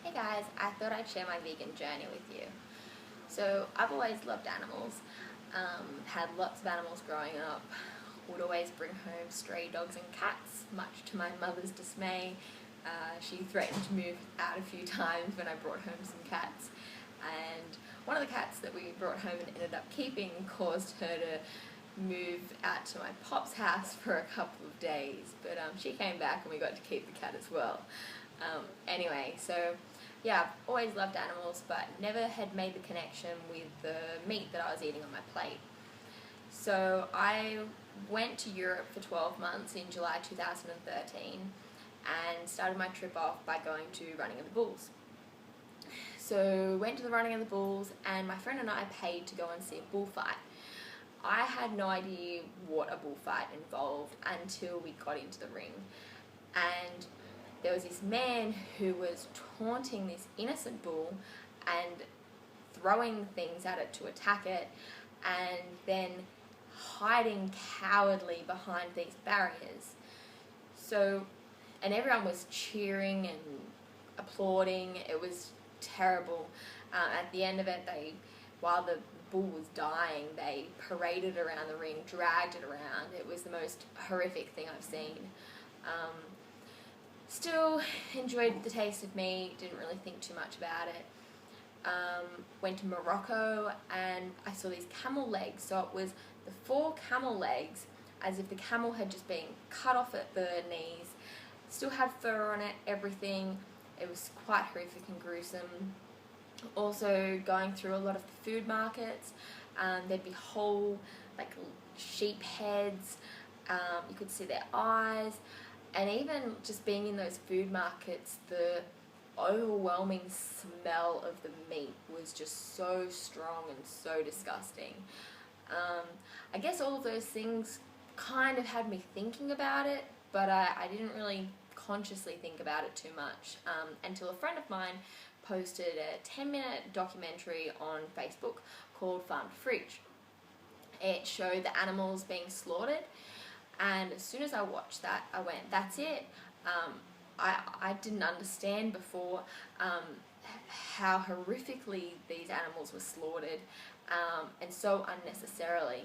Hey guys, I thought I'd share my vegan journey with you. So I've always loved animals, had lots of animals growing up, would always bring home stray dogs and cats, much to my mother's dismay. She threatened to move out a few times when I brought home some cats, and one of the cats that we brought home and ended up keeping caused her to move out to my pop's house for a couple of days, but she came back and we got to keep the cat as well. Anyway, so yeah, I've always loved animals, but never had made the connection with the meat that I was eating on my plate. So I went to Europe for 12 months in July 2013 and started my trip off by going to Running of the Bulls. So went to the Running of the Bulls, and my friend and I paid to go and see a bullfight. I had no idea what a bullfight involved until we got into the ring, and there was this man who was taunting this innocent bull and throwing things at it to attack it, and then hiding cowardly behind these barriers. So, and everyone was cheering and applauding. It was terrible. At the end of it, while the bull was dying, they paraded around the ring, dragged it around. It was the most horrific thing I've seen. Still enjoyed the taste of meat, didn't really think too much about it. Went to Morocco and I saw these camel legs. So it was the 4 camel legs, as if the camel had just been cut off at the knees. Still had fur on it, everything. It was quite horrific and gruesome. Also going through a lot of the food markets, there'd be whole like sheep heads. You could see their eyes. And even just being in those food markets, the overwhelming smell of the meat was just so strong and so disgusting. I guess all of those things kind of had me thinking about it, but I didn't really consciously think about it too much until a friend of mine posted a 10-minute documentary on Facebook called Farm to Fridge. It showed the animals being slaughtered. And as soon as I watched that, I went, that's it. I didn't understand before how horrifically these animals were slaughtered, and so unnecessarily.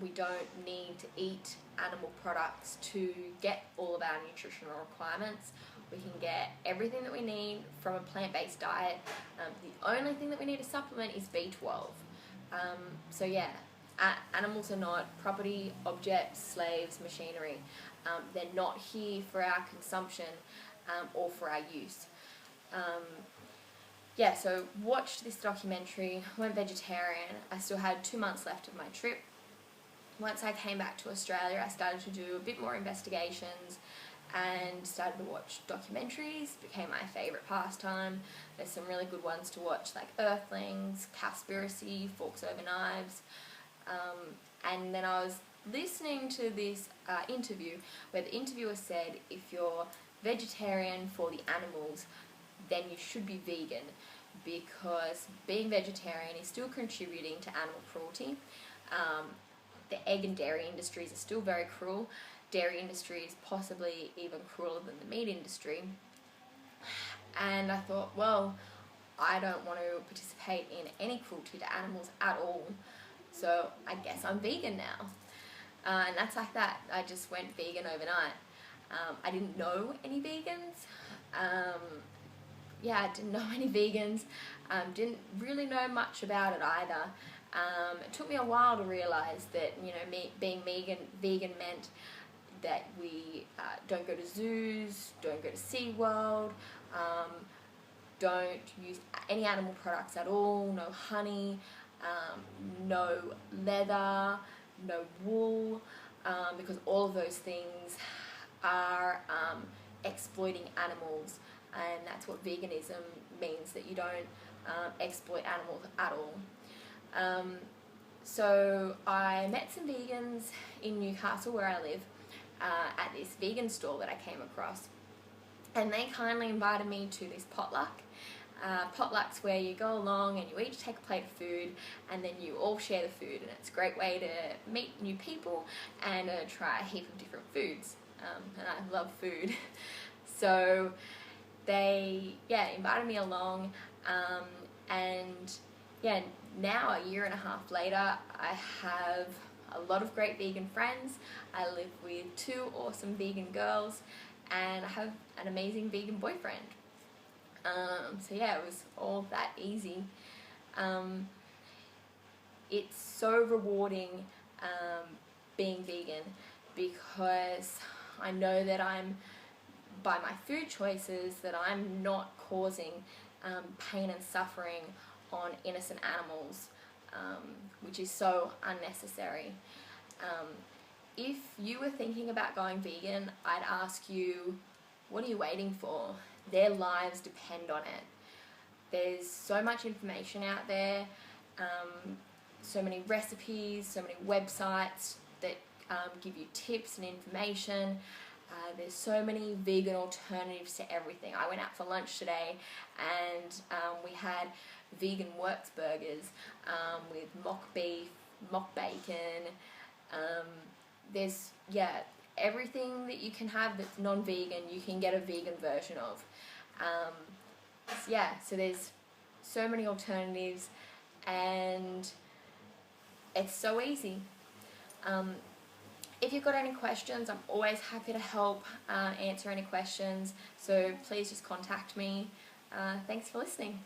We don't need to eat animal products to get all of our nutritional requirements. We can get everything that we need from a plant-based diet. The only thing that we need to supplement is B12. So yeah. Animals are not property, objects, slaves, machinery. They're not here for our consumption or for our use. Yeah, so watched this documentary, went vegetarian. I still had 2 months left of my trip. Once I came back to Australia, I started to do a bit more investigations and started to watch documentaries. Became my favourite pastime. There's some really good ones to watch, like Earthlings, Cowspiracy, Forks Over Knives. And then I was listening to this interview where the interviewer said, if you're vegetarian for the animals, then you should be vegan, because being vegetarian is still contributing to animal cruelty. The egg and dairy industries are still very cruel. Dairy industry is possibly even crueler than the meat industry. And I thought, well, I don't want to participate in any cruelty to animals at all. So I guess I'm vegan now. And that's like that. I just went vegan overnight. I didn't know any vegans. I didn't know any vegans. Didn't really know much about it either. It took me a while to realise that, being vegan meant that we don't go to zoos, don't go to SeaWorld, don't use any animal products at all, no honey, no leather, no wool, because all of those things are exploiting animals, and that's what veganism means, that you don't exploit animals at all. So I met some vegans in Newcastle, where I live, at this vegan stall that I came across, and they kindly invited me to this potluck. Potlucks where you go along and you each take a plate of food, and then you all share the food, and it's a great way to meet new people and try a heap of different foods, and I love food. So they invited me along, and now a year and a half later, I have a lot of great vegan friends. I live with 2 awesome vegan girls, and I have an amazing vegan boyfriend. So it was all that easy. It's so rewarding being vegan, because I know that by my food choices, that I'm not causing pain and suffering on innocent animals, which is so unnecessary. If you were thinking about going vegan, I'd ask you, what are you waiting for? Their lives depend on it. There's so much information out there, so many recipes, so many websites that give you tips and information. There's so many vegan alternatives to everything. I went out for lunch today, and we had vegan works burgers with mock beef, mock bacon. There's everything that you can have that's non-vegan, you can get a vegan version of. So there's so many alternatives, and it's so easy. If you've got any questions, I'm always happy to help answer any questions, so please just contact me. Thanks for listening.